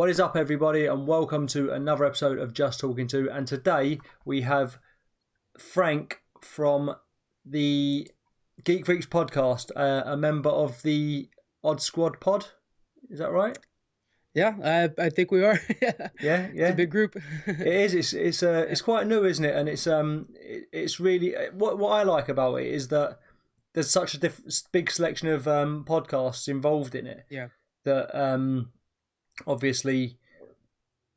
What is up, everybody, and welcome to another episode of Just Talking To. And today we have Frank from the Geek Freaks Podcast, a member of the Odd Squad pod. Is that right? Yeah, I think we are. Yeah. It's a big group. It is. It's quite new, isn't it? And it's really what I like about it is that there's such a big selection of podcasts involved in it. Yeah. That obviously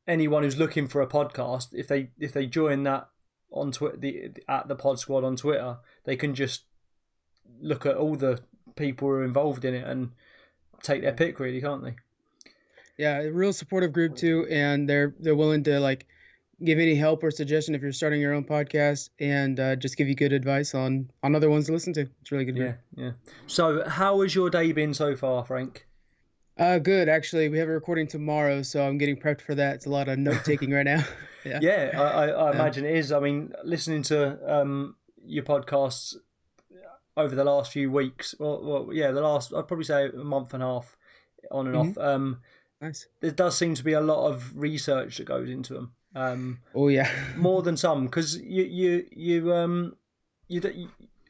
anyone who's looking for a podcast, if they join that on Twitter, at the Pod Squad on Twitter, they can just look at all the people who are involved in it and take their pick, really, can't they? Yeah, a real supportive group too, and they're willing to like give any help or suggestion if you're starting your own podcast, and just give you good advice on other ones to listen to. It's really good group. Yeah. So, how has your day been so far, Frank? Good, actually. We have a recording tomorrow, so I'm getting prepped for that. It's a lot of note taking right now. Yeah, I imagine it is. I mean, listening to your podcasts over the last few weeks, the last, I'd probably say a month and a half on and off. Nice. There does seem to be a lot of research that goes into them. Oh yeah, more than some, because you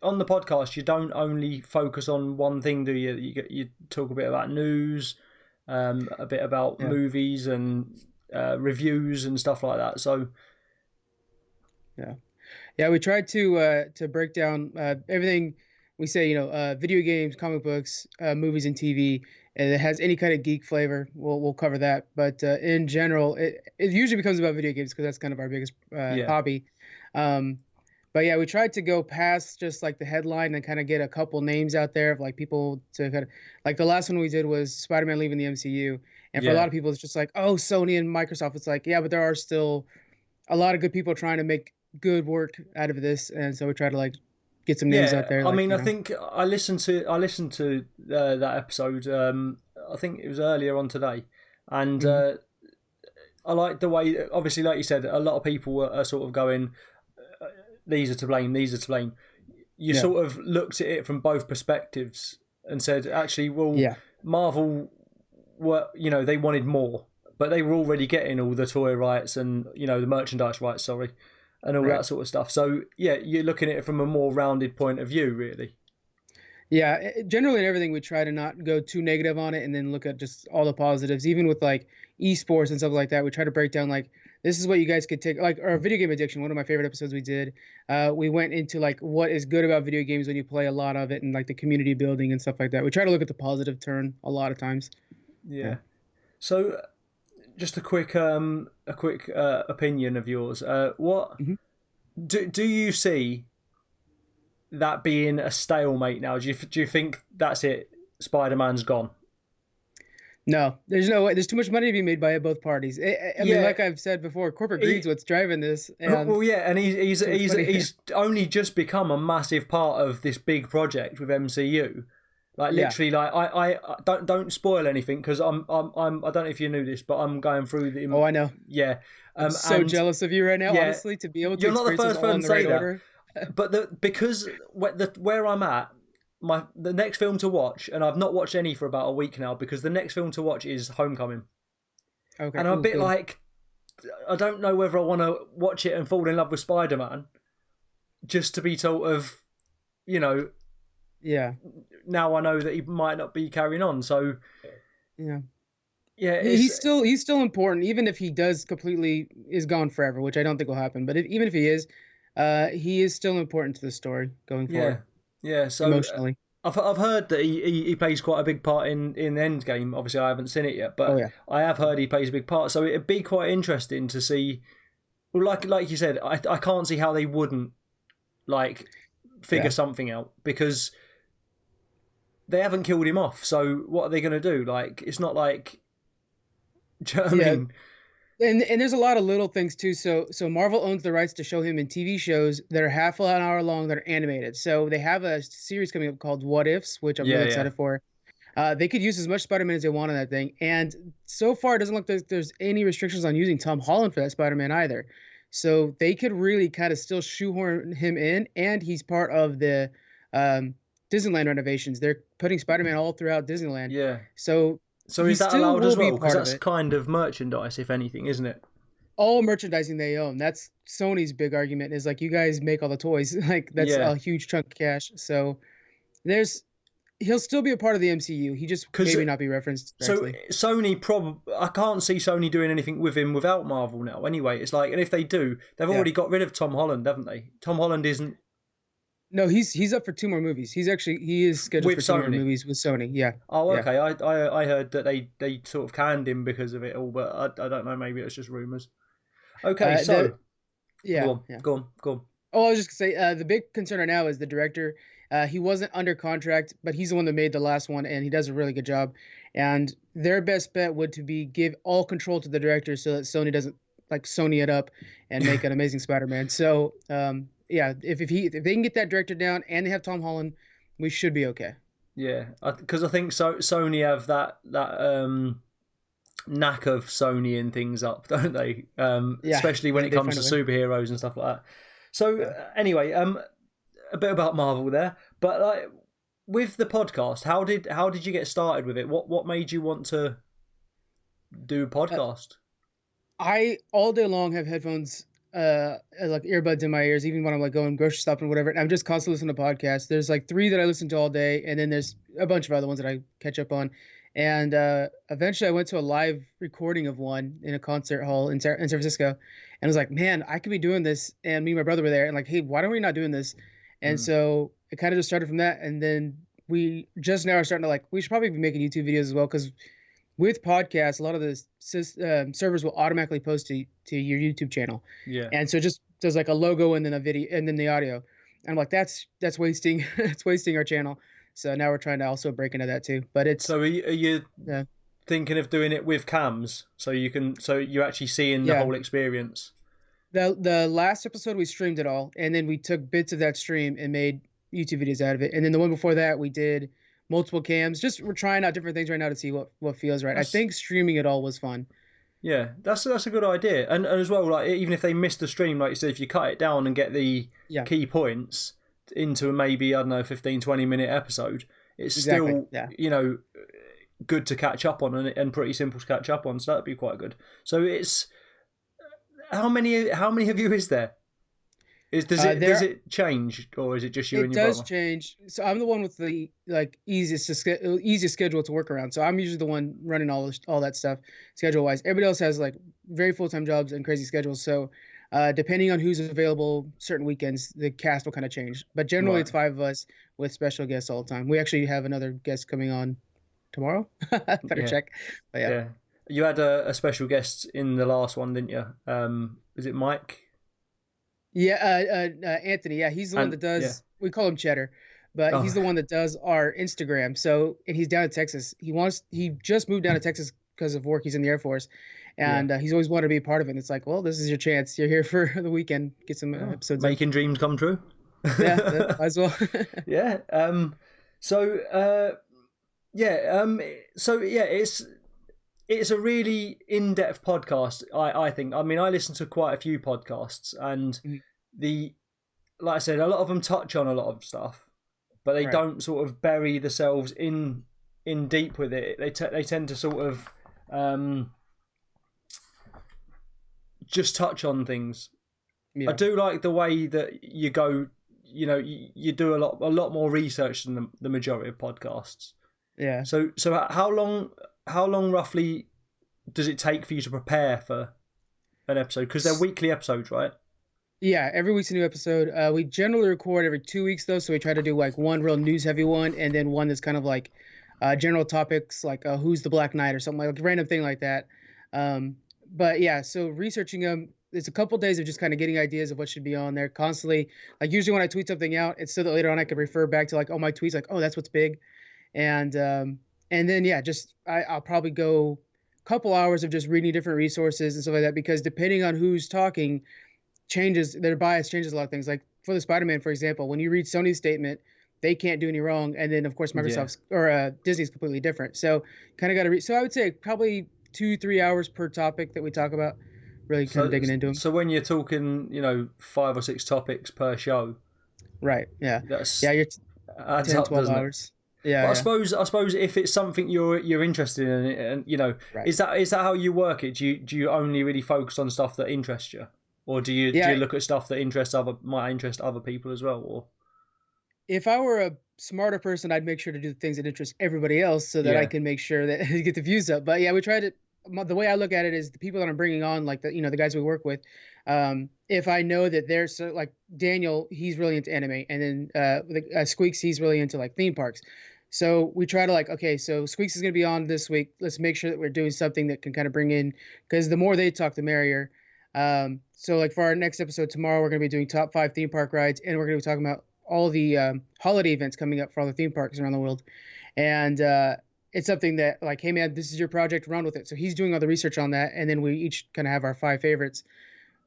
on the podcast you don't only focus on one thing, do you? You talk a bit about news, a bit about movies and reviews and stuff like that. So yeah, we tried to break down everything. We say, video games, comic books, movies, and TV. And it has any kind of geek flavor, we'll cover that. But in general, it usually becomes about video games because that's kind of our biggest hobby. But yeah, we tried to go past just like the headline and kind of get a couple names out there of like people to kind of, like the last one we did was Spider-Man leaving the MCU. And for a lot of people, it's just like, oh, Sony and Microsoft. It's like, yeah, but there are still a lot of good people trying to make good work out of this. And so we try to like get some names out there. I mean, I think I listened to that episode. I think it was earlier on today, and I like the way. Obviously, like you said, a lot of people are sort of going, "These are to blame. These are to blame." You sort of looked at it from both perspectives and said, "Actually, Marvel were, they wanted more, but they were already getting all the toy rights and the merchandise rights. Sorry." And all that sort of stuff. So, yeah, you're looking at it from a more rounded point of view, really. Yeah, generally in everything, we try to not go too negative on it and then look at just all the positives. Even with, like, esports and stuff like that, we try to break down, like, this is what you guys could take. Like, our video game addiction, one of my favorite episodes we did, we went into, like, what is good about video games when you play a lot of it and, like, the community building and stuff like that. We try to look at the positive turn a lot of times. Yeah. So... just a quick opinion of yours. What do you see that being a stalemate now? Do you think that's it? Spider-Man's gone. No, there's no way. There's too much money to be made by both parties. I mean, like I've said before, corporate greed's what's driving this. And and he's only just become a massive part of this big project with MCU. Like literally, like I don't spoil anything because I'm I don't know if you knew this, but I'm going through the. Oh, I know. Yeah, I'm so jealous of you right now. Honestly, to be able to. You're not the first person to say that. Order. But because where I'm at, the next film to watch, and I've not watched any for about a week now because the next film to watch is Homecoming. Okay. And I'm a bit like, I don't know whether I want to watch it and fall in love with Spider-Man, just to be sort of, Yeah. Now I know that he might not be carrying on, so yeah, he's still important, even if he is gone forever, which I don't think will happen. But even if he is still important to the story going forward. Yeah. So emotionally, I've heard that he plays quite a big part in Endgame. Obviously, I haven't seen it yet, but I have heard he plays a big part. So it'd be quite interesting to see. Well, like you said, I can't see how they wouldn't figure something out because. They haven't killed him off, so what are they going to do? Like, it's not like... Do you know what I mean? And there's a lot of little things, too. So Marvel owns the rights to show him in TV shows that are half an hour long that are animated. So they have a series coming up called What Ifs, which I'm really excited for. They could use as much Spider-Man as they want on that thing. And so far, it doesn't look like there's any restrictions on using Tom Holland for that Spider-Man either. So they could really kind of still shoehorn him in, and he's part of the... Disneyland renovations. They're putting Spider-Man all throughout Disneyland. Yeah. So So he is that still allowed will as be well? Because part of that's it. kind of merchandise, if anything, isn't it? All merchandising they own. That's Sony's big argument is like, you guys make all the toys. Like that's Yeah. a huge chunk of cash. So he'll still be a part of the MCU. He just 'Cause maybe not be referenced directly. So Sony I can't see Sony doing anything with him without Marvel now. Anyway, it's like, and if they do, they've already got rid of Tom Holland, haven't they? Tom Holland isn't. No, he's up for 2 more movies. He is scheduled With for 2 more Sony? movies with Sony. Yeah. Oh, Yeah. okay. I heard that they sort of canned him because of it all, but I don't know. Maybe it's just rumors. Okay, so yeah. go on. Oh, I was just gonna say the big concern right now is the director. He wasn't under contract, but he's the one that made the last one, and he does a really good job. And their best bet would to be give all control to the director so that Sony doesn't like Sony it up and make an amazing Spider-Man. So yeah, if they can get that director down and they have Tom Holland, we should be okay. Yeah, because I think Sony have that knack of Sonying things up, don't they? Especially when it comes to superheroes and stuff like that. So anyway, a bit about Marvel there, but like with the podcast, how did you get started with it? What made you want to do a podcast? I all day long have headphones, like earbuds in my ears, even when I'm like going grocery shopping, whatever. And I'm just constantly listening to podcasts. There's like 3 that I listen to all day, and then there's a bunch of other ones that I catch up on. And eventually, I went to a live recording of one in a concert hall in San Francisco, and I was like, man, I could be doing this. And me and my brother were there, and like, hey, why don't we not doing this? And so it kind of just started from that, and then we just now are starting to like, we should probably be making YouTube videos as well, because with podcasts, a lot of the servers will automatically post to your YouTube channel. Yeah. And so it just does like a logo and then a video and then the audio. And I'm like, that's wasting it's wasting our channel. So now we're trying to also break into that too. But it's so are you thinking of doing it with cams so you're actually seeing the whole experience? The last episode we streamed it all, and then we took bits of that stream and made YouTube videos out of it. And then the one before that we did multiple cams. We're trying out different things right now to see what feels right. I think streaming it all was fun. Yeah, that's a good idea. And as well, like even if they miss the stream, like you said, if you cut it down and get the key points into maybe, I don't know, 15-20 minute episode, it's still good to catch up on and pretty simple to catch up on. So that'd be quite good. So it's how many of you is there? Does it change, or is it just you and your brother? It does change. So I'm the one with the easiest schedule to work around. So I'm usually the one running all that stuff schedule wise. Everybody else has like very full-time jobs and crazy schedules. So depending on who's available certain weekends, the cast will kind of change. But generally it's 5 of us with special guests all the time. We actually have another guest coming on tomorrow. Better check. But yeah. You had a special guest in the last one, didn't you? Is it Mike? Yeah, Anthony. Yeah, he's the one that does. Yeah. We call him Cheddar, but he's the one that does our Instagram. So, and he's down in Texas. He just moved down to Texas because of work. He's in the Air Force, and he's always wanted to be a part of it. And it's like, well, this is your chance. You're here for the weekend. Get some episodes. Making dreams come true. Yeah, as well. Yeah. It's a really in-depth podcast, I think. I mean, I listen to quite a few podcasts, and like I said, a lot of them touch on a lot of stuff, but they don't sort of bury themselves in deep with it. They tend to sort of just touch on things. Yeah. I do like the way that you go. You know, you do a lot more research than the majority of podcasts. Yeah. So how long roughly does it take for you to prepare for an episode? Because they're weekly episodes, right? Yeah, every week's a new episode. We generally record every 2 weeks, though, so we try to do like one real news-heavy one, and then one that's kind of like general topics, like who's the Black Knight or something, like a random thing like that. But yeah, so researching them, it's a couple days of just kind of getting ideas of what should be on there constantly. Like usually when I tweet something out, it's so that later on I can refer back to like, oh, my tweets, like, oh, that's what's big. And then, I'll probably go a couple hours of just reading different resources and stuff like that, because depending on who's talking, their bias changes a lot of things. Like for the Spider-Man, for example, when you read Sony's statement, they can't do any wrong. And then, of course, Microsoft's or Disney's completely different. So kind of got to read. So I would say probably 2-3 hours per topic that we talk about, really kind of digging into them. So when you're talking, 5 or 6 topics per show. Right, yeah. You're 10, 12 hours. Yeah, But yeah. I suppose if it's something you're interested in, and you know, Right. is that how you work it? Do you only really focus on stuff that interests you, or do you Yeah. look at stuff that might interest other people as well? Or If I were a smarter person, I'd make sure to do things that interest everybody else so that I yeah, can make sure that I get the views up. But yeah, we try to. The way I look at it is the people that I'm bringing on, like the guys we work with. If I know that they're like Daniel, he's really into anime, and then Squeaks, he's really into like theme parks. So we try to like, okay, so Squeaks is going to be on this week. Let's make sure that we're doing something that can kind of bring in, because the more they talk, the merrier. So like for our next episode tomorrow, we're going to be doing top 5 theme park rides, and we're going to be talking about all the holiday events coming up for all the theme parks around the world. And it's something that like, hey man, this is your project, run with it. So he's doing all the research on that, and then we each kind of have our 5 favorites.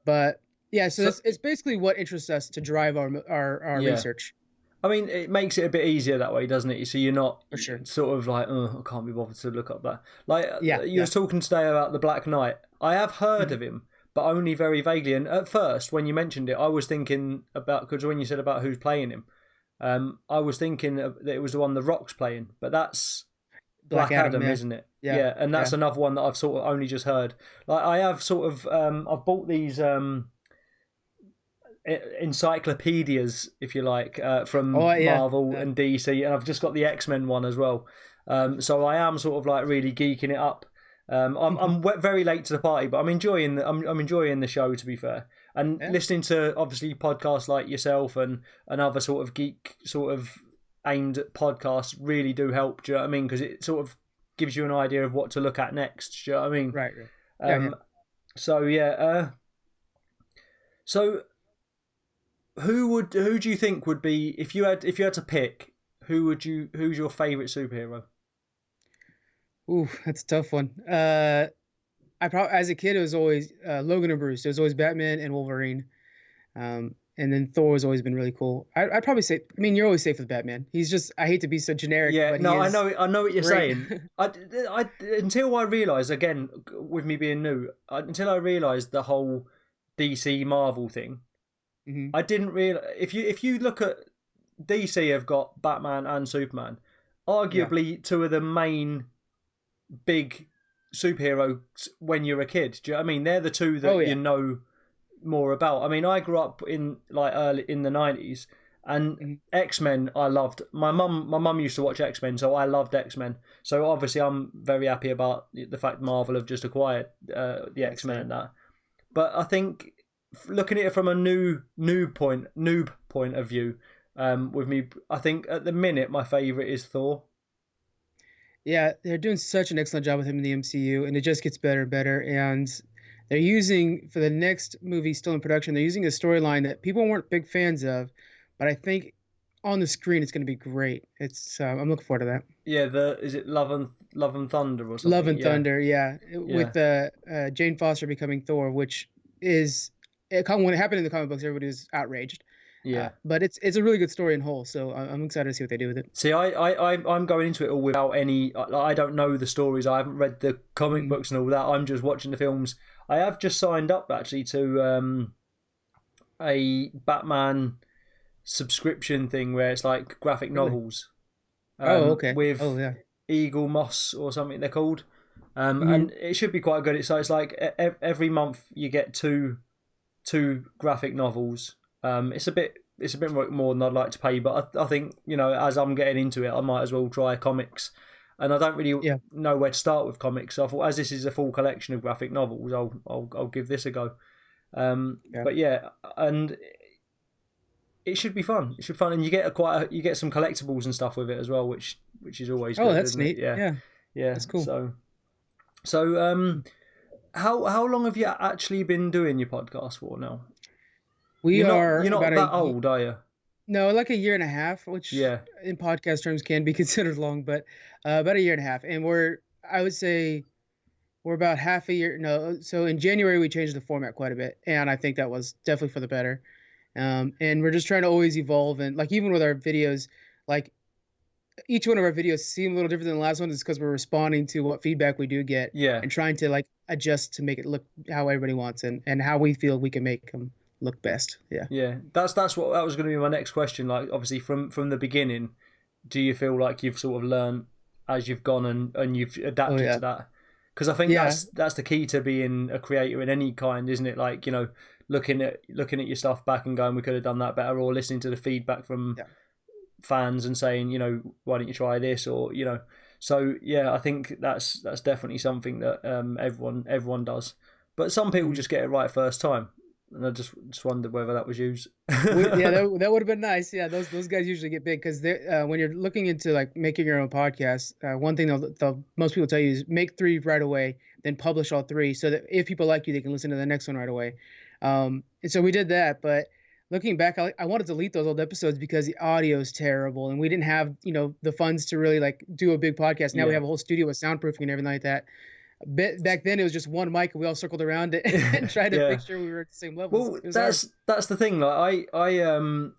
But yeah, so it's basically what interests us to drive our research. I mean, it makes it a bit easier that way, doesn't it? So you're not For sure. sort of like, oh, I can't be bothered to look up that. Like Yeah, you was talking today about the Black Knight. I have heard of him, but only very vaguely. And at first, when you mentioned it, I was thinking about, because when you said about who's playing him, I was thinking that it was the one The Rock's playing, but that's Black Adam, isn't it? Yeah, and that's another one that I've sort of only just heard. Like I have sort of, I've bought these encyclopedias, if you like, from Marvel and DC, and I've just got the X-Men one as well. So I am sort of like really geeking it up. I'm very late to the party, but I'm enjoying the show, to be fair. And listening to obviously podcasts like yourself and other sort of geek sort of aimed at podcasts really do help. Do you know what I mean? Because it sort of gives you an idea of what to look at next. Do you know what I mean? Right. So yeah. So who do you think would be, if you had to pick, who's your favourite superhero? Ooh, that's a tough one. As a kid, it was always Logan and Bruce. It was always Batman and Wolverine. And then Thor has always been really cool. I'd probably say, I mean, you're always safe with Batman. He's just, I hate to be so generic. Yeah, but no, I know what you're saying. I until I realised, again, with me being new, until I realised the whole DC Marvel thing, I didn't realise, if you look at DC, have got Batman and Superman, arguably two of the main big superheroes when you're a kid. Do you know what I mean? They're the two that you know more about. I mean, I grew up in like early in the 90s, and X-Men I loved. My mum used to watch X-Men, so I loved X-Men. So obviously I'm very happy about the fact Marvel have just acquired the X-Men and that. But I think looking at it from a noob point of view, with me, I think at the minute my favourite is Thor. Yeah, they're doing such an excellent job with him in the MCU, and it just gets better and better. And they're using, for the next movie still in production, they're using a storyline that people weren't big fans of, but I think on the screen it's going to be great. It's I'm looking forward to that. Yeah, is it Love and Thunder or something? Love and Thunder, yeah. With Jane Foster becoming Thor, which is when it happened in the comic books, everybody was outraged. Yeah, but it's a really good story in whole, so I'm excited to see what they do with it. See, I'm going into it all without any. I don't know the stories. I haven't read the comic books and all that. I'm just watching the films. I have just signed up actually to a Batman subscription thing where it's like graphic novels. Okay. With Eagle Moss or something they're called, and it should be quite good. It's like every month you get two graphic novels. It's a bit more than I'd like to pay, but I think, you know, as I'm getting into it, I might as well try comics. And I don't really know where to start with comics, so I thought, as this is a full collection of graphic novels, I'll give this a go. But yeah, and it should be fun. It should be fun, and you get you get some collectibles and stuff with it as well, which is always good. That's neat. Yeah, that's cool. So how long have you actually been doing your podcast for now? You're not that old, are you? No, like a year and a half, which in podcast terms can be considered long, but about a year and a half. And I would say we're about half a year. No, so in January we changed the format quite a bit, and I think that was definitely for the better. And we're just trying to always evolve, and like even with our videos, like each one of our videos seem a little different than the last one, just because we're responding to what feedback we do get, and trying to like adjust to make it look how everybody wants and how we feel we can make them look best. That's what that was going to be my next question. Like, obviously from the beginning, do you feel like you've sort of learned as you've gone and you've adapted to that? Because I think that's the key to being a creator in any kind, isn't it? Like, looking at your stuff back and going, we could have done that better, or listening to the feedback from fans and saying, why don't you try this, or So yeah, I think that's definitely something that everyone does. But some people just get it right first time, and I just wondered whether that was used. That would have been nice. Yeah, those guys usually get big because when you're looking into like making your own podcast, one thing most people tell you is make 3 right away, then publish all 3, so that if people like you, they can listen to the next one right away. And so we did that, but looking back, I want to delete those old episodes because the audio is terrible, and we didn't have the funds to really like do a big podcast. Now we have a whole studio with soundproofing and everything like that. Back then it was just one mic and we all circled around it and tried to make sure we were at the same level. Well, that's the thing. Like I've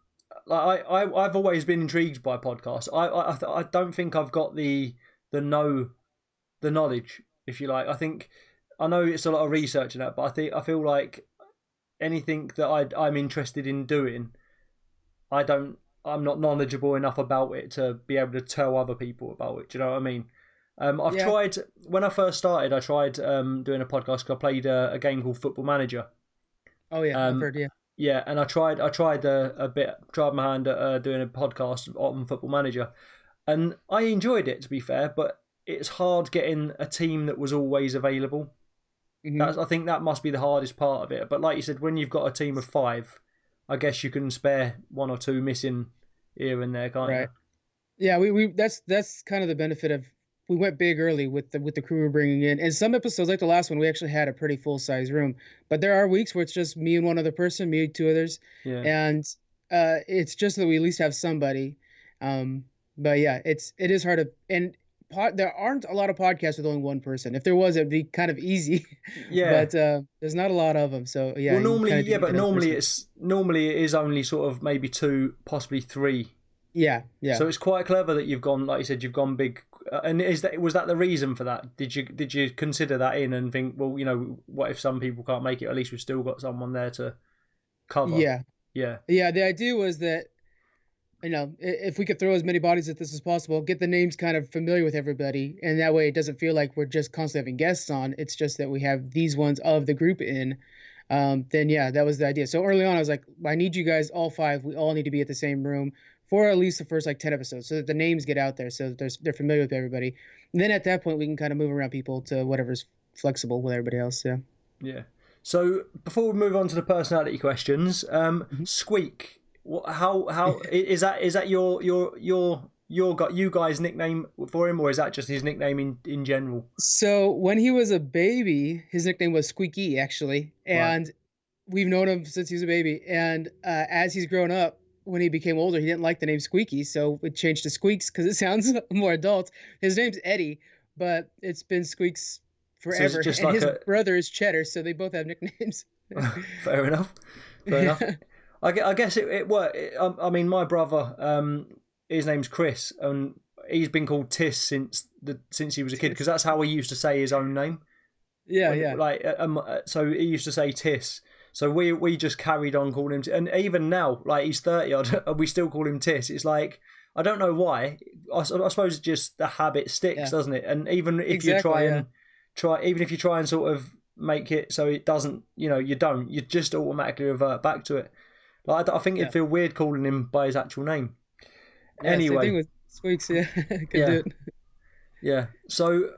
always been intrigued by podcasts. I don't think I've got the knowledge, if you like. I know it's a lot of research in that, but I feel like anything that I'm interested in doing, I'm not knowledgeable enough about it to be able to tell other people about it. Do you know what I mean? I've tried, when I first started, I tried doing a podcast because I played a game called Football Manager. Oh yeah, I've heard, yeah. Yeah, and I tried my hand at doing a podcast on Football Manager, and I enjoyed it, to be fair, but it's hard getting a team that was always available. I think that must be the hardest part of it. But like you said, when you've got a team of 5, I guess you can spare 1 or 2 missing here and there, can't you? Yeah, we that's kind of the benefit of, we went big early with the crew we're bringing in. And some episodes, like the last one, we actually had a pretty full size room. But there are weeks where it's just me and one other person, me and 2 others, and it's just that we at least have somebody. But yeah, it is hard to and. There aren't a lot of podcasts with only one person. If there was, it'd be kind of easy. Yeah. But there's not a lot of them. So yeah. Well, normally it is only sort of maybe 2, possibly 3. Yeah. So it's quite clever that you've gone, like you said, you've gone big. And was that the reason for that? Did you consider that in and think, well, what if some people can't make it? At least we've still got someone there to cover. Yeah. The idea was that, if we could throw as many bodies at this as possible, get the names kind of familiar with everybody, and that way it doesn't feel like we're just constantly having guests on. It's just that we have these ones of the group in. Then yeah, that was the idea. So early on, I was like, I need you guys all 5. We all need to be at the same room for at least the first 10 episodes, so that the names get out there, so they're familiar with everybody. And then at that point, we can kind of move around people to whatever's flexible with everybody else. Yeah. Yeah. So before we move on to the personality questions, Squeak. How is that you guys' nickname for him, or is that just his nickname in general? So when he was a baby, his nickname was Squeaky, actually, and we've known him since he was a baby. And as he's grown up, when he became older, he didn't like the name Squeaky, so it changed to Squeaks because it sounds more adult. His name's Eddie, but it's been Squeaks forever. So and his brother is Cheddar, so they both have nicknames. Fair enough. I guess it worked. I mean, my brother, his name's Chris, and he's been called Tiss since he was a kid, because that's how he used to say his own name. Yeah. Like, so he used to say Tiss. So we just carried on calling him, and even now, like he's 30 odd, we still call him Tiss. It's like, I don't know why. I suppose just the habit sticks, doesn't it? And even if you even if you try and sort of make it so it doesn't, you just automatically revert back to it. Like, I think it'd feel weird calling him by his actual name. Yeah, anyway, same thing with Squeaks. Yeah, could do it. Yeah. So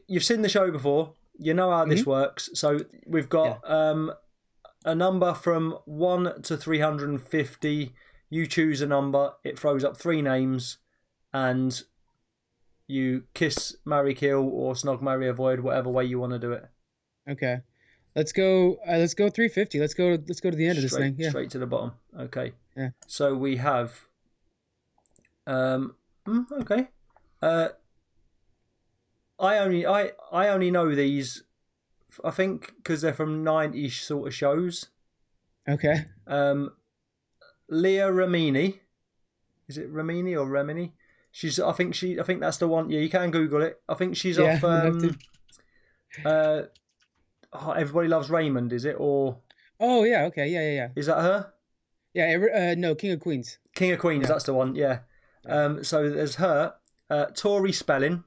you've seen the show before. You know how this works. So we've got a number from 1 to 350. You choose a number. It throws up 3 names, and you kiss, marry, kill, or snog, marry, avoid, whatever way you want to do it. Okay. Let's go 350. Let's go to the end of this thing. Yeah. Straight to the bottom. Okay. Yeah. So we have okay. I only know these, I think, because they're from 90s sort of shows. Okay. Leah Remini. Is it Remini or Remini? I think that's the one. Yeah, you can Google it. I think she's off Everybody Loves Raymond, is it? Or oh yeah, okay, yeah. Is that her? Yeah, no, King of Queens. King of Queens, that's the one. Yeah, So there's her, Tori Spelling.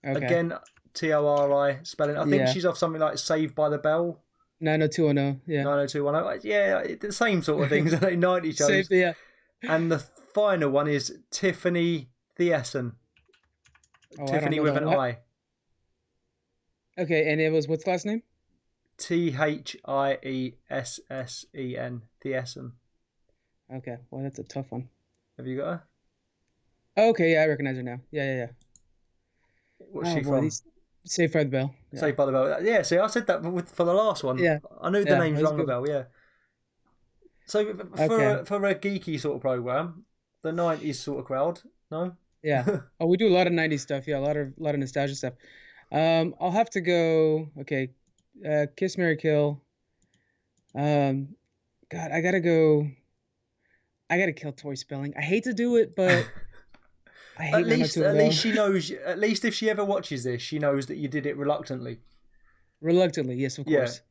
Okay. Again, Tori Spelling. I think she's off something like Saved by the Bell. 90210. Yeah. 90210. Yeah, the same sort of things. 90 shows. Safe, yeah. And the final one is Tiffani Thiessen. Tiffany with an I. Okay, and it was, what's the last name? Thiessen. Thiessen. Okay, well, that's a tough one. Have you got her? Okay, yeah, I recognize her now. Yeah. What's she from? Saved by the Bell. Yeah. Saved by the Bell. Yeah, see, I said that for the last one. Yeah. I knew the names rung a bell, yeah. So for a geeky sort of program, the 90s sort of crowd, no? Yeah. Oh, we do a lot of 90s stuff. Yeah, a lot of nostalgia stuff. I'll have to go, okay, Kiss, Marry, Kill. God, I gotta kill Tori Spelling. I hate to do it, but I hate at least she knows. At least if she ever watches this, she knows that you did it reluctantly. Reluctantly, yes, of course.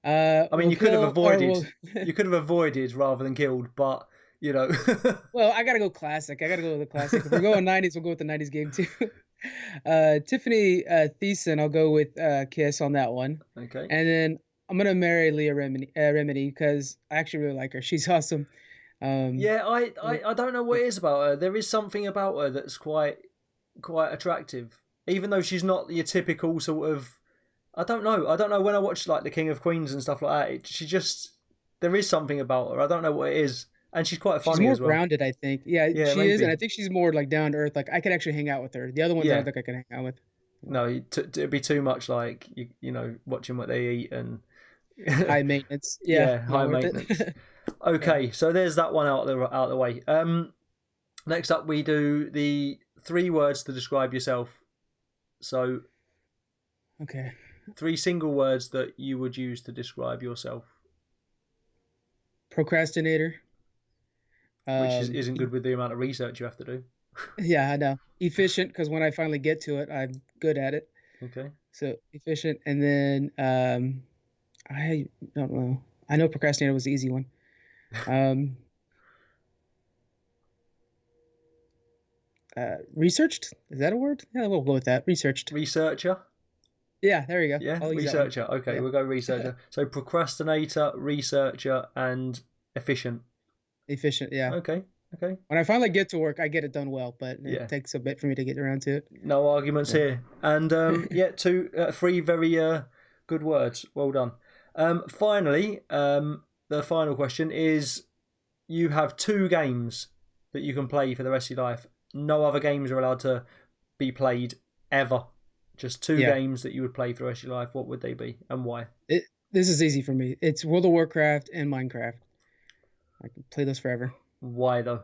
I mean, you could have avoided. You could have avoided rather than killed, but you know. Well, I gotta go classic. I gotta go with the classic. If we're going 90s, we'll go with the 90s game too. Tiffani Thiessen, I'll go with Kiss on that one. Okay. And then I'm gonna marry Leah Remini because I actually really like her. She's awesome. Yeah, I don't know what it is about her. There is something about her that's quite attractive, even though she's not your typical sort of. I don't know. When I watch like the King of Queens and stuff like that, there is something about her. I don't know what it is, and she's quite funny as well. She's more grounded, I think. Yeah, she maybe is, and I think she's more like down to earth. Like I could actually hang out with her. The other ones I don't think I could hang out with. No, it'd be too much like you know watching what they eat and high maintenance. Yeah, high maintenance. Okay, so there's that one out of the way. Next up, we do the 3 words to describe yourself. So, okay, 3 single words that you would use to describe yourself. Procrastinator. Which isn't good with the amount of research you have to do. Yeah, I know. Efficient, because when I finally get to it, I'm good at it. Okay. So efficient, and then I don't know. I know procrastinator was the easy one. Researched? Is that a word? Yeah, we'll go with that. Researched. Researcher? Yeah, there you go. Yeah, researcher. Okay, yeah. We'll go researcher. So procrastinator, researcher, and efficient. Efficient, yeah. Okay. When I finally get to work, I get it done well, but it takes a bit for me to get around to it. No arguments here. And 3 very good words. Well done. Finally, the final question is: you have 2 games that you can play for the rest of your life. No other games are allowed to be played ever. Just 2 games that you would play for the rest of your life. What would they be and why? This is easy for me. It's World of Warcraft and Minecraft. I can play those forever. Why though?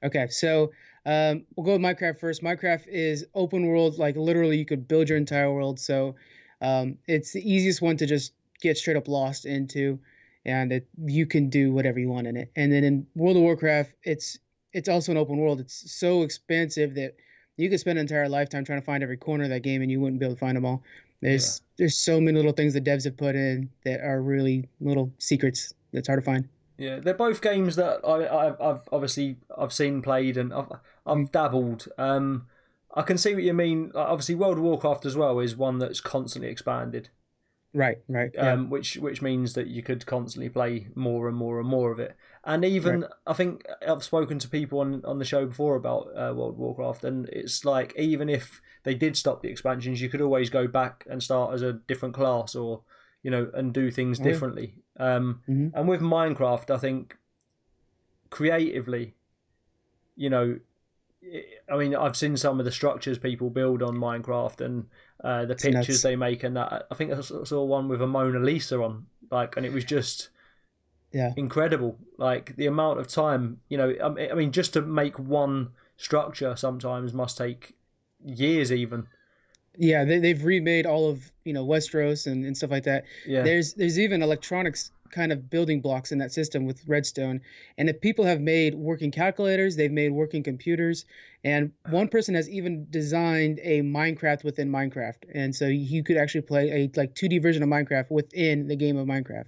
Okay, so we'll go with Minecraft first. Minecraft is open world, like literally you could build your entire world. So it's the easiest one to just get straight up lost into, and you can do whatever you want in it. And then in World of Warcraft, it's also an open world. It's so expansive that you could spend an entire lifetime trying to find every corner of that game, and you wouldn't be able to find them all. There's so many little things the devs have put in that are really little secrets that's hard to find. Yeah, they're both games that I've seen played and I've dabbled. I can see what you mean. Obviously, World of Warcraft as well is one that's constantly expanded. Right. Which means that you could constantly play more and more and more of it. And even I think I've spoken to people on the show before about World of Warcraft, and it's like even if they did stop the expansions, you could always go back and start as a different class or and do things differently. And with Minecraft, I think creatively, I mean, I've seen some of the structures people build on Minecraft and the pictures they make, and that I think I saw one with a Mona Lisa on, and it was just incredible. Like the amount of time, I mean, just to make one structure sometimes must take years even. Yeah, they've remade all of Westeros and stuff like that. Yeah. There's even electronics kind of building blocks in that system with redstone. And if people have made working calculators, they've made working computers, and one person has even designed a Minecraft within Minecraft. And so you could actually play a 2D version of Minecraft within the game of Minecraft.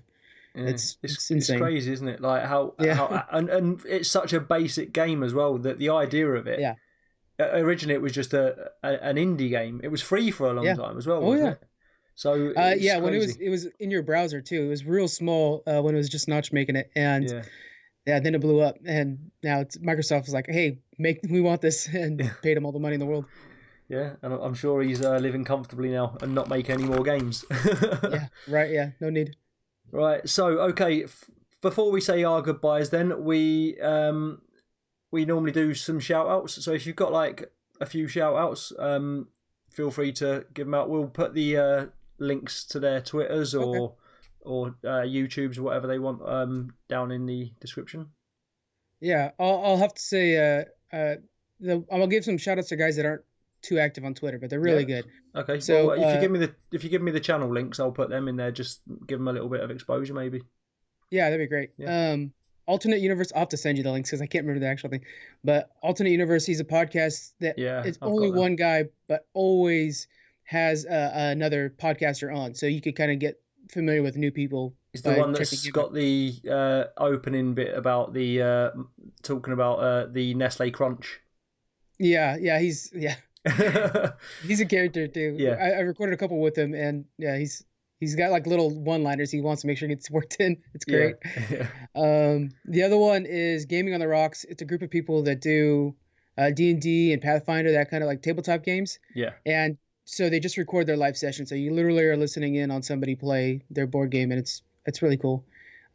Yeah. It's It's insane. crazy, isn't it? Like how and it's such a basic game as well that the idea of it. Yeah. Originally, it was just an indie game. It was free for a long time as well, wasn't it? So yeah, when crazy. it was in your browser too. It was real small when it was just Notch making it, and then it blew up, and now Microsoft is like, hey, we want this, and paid him all the money in the world. Yeah, and I'm sure he's living comfortably now and not making any more games. Yeah, right. Yeah, no need. Right. So okay, before we say our goodbyes, then we normally do some shout outs. So if you've got like a few shout outs, feel free to give them out. We'll put the links to their Twitters or YouTubes or whatever they want down in the description. Yeah, I'll have to say I'll give some shout outs to guys that aren't too active on Twitter, but they're really good. Okay. So well, if you give me the channel links, I'll put them in there. Just give them a little bit of exposure, maybe. Yeah, that'd be great. Yeah. Alternate Universe, I'll have to send you the links because I can't remember the actual thing. But Alternate Universe, he's a podcast that it's only one guy, but always has another podcaster on. So you could kind of get familiar with new people. It's the one that's got the opening bit about the talking about the Nestle Crunch. Yeah, he's he's a character too. Yeah, I recorded a couple with him, and yeah, he's got like little one-liners he wants to make sure he gets worked in. It's great. Yeah. The other one is Gaming on the Rocks. It's a group of people that do D&D and Pathfinder, that kind of like tabletop games. Yeah. And so they just record their live session. So you literally are listening in on somebody play their board game, and it's really cool.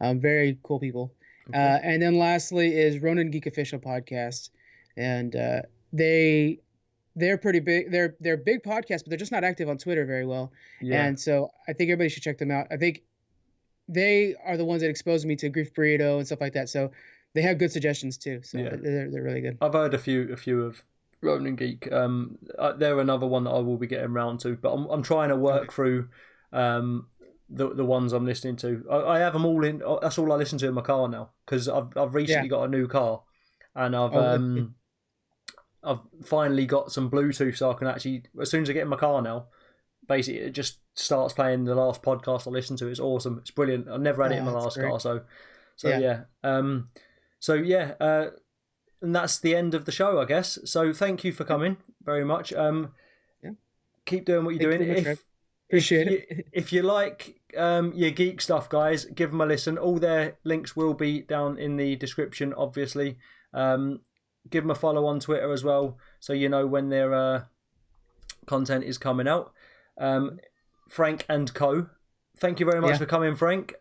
Very cool people. Okay. And then lastly is Ronin Geek Official Podcast, and they're pretty big. They're a big podcast, but they're just not active on Twitter very well. Yeah. And so I think everybody should check them out. I think they are the ones that exposed me to Grief Burrito and stuff like that. So they have good suggestions too. So they're really good. I've heard a few of Ronin Geek. They're another one that I will be getting around to, but I'm trying to work through the ones I'm listening to. I have them all in. That's all I listen to in my car now because I've recently got a new car, and I've finally got some Bluetooth, so I can actually, as soon as I get in my car now, basically it just starts playing the last podcast I listened to. It's awesome. It's brilliant. I've never had it in my last car, so yeah. And that's the end of the show, I guess. So thank you for coming very much. Keep doing what you're doing. Appreciate it. If you like your geek stuff, guys, give them a listen. All their links will be down in the description, obviously. Give them a follow on Twitter as well, so you know when their content is coming out. Frank and Co. Thank you very much for coming, Frank.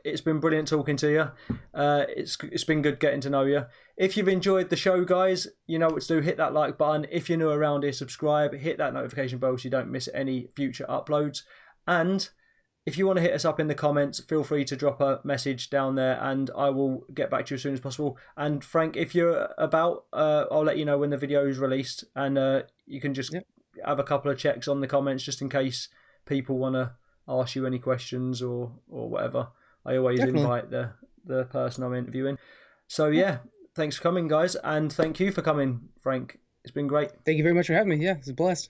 It's been brilliant talking to you. It's been good getting to know you. If you've enjoyed the show, guys, you know what to do. Hit that like button. If you're new around here, subscribe. Hit that notification bell so you don't miss any future uploads. And if you want to hit us up in the comments, feel free to drop a message down there and I will get back to you as soon as possible. And Frank, if you're about, I'll let you know when the video is released, and you can just have a couple of checks on the comments just in case people want to ask you any questions or whatever. I always invite the person I'm interviewing. So thanks for coming, guys, and thank you for coming, Frank. It's been great. Thank you very much for having me. Yeah, it's a blast.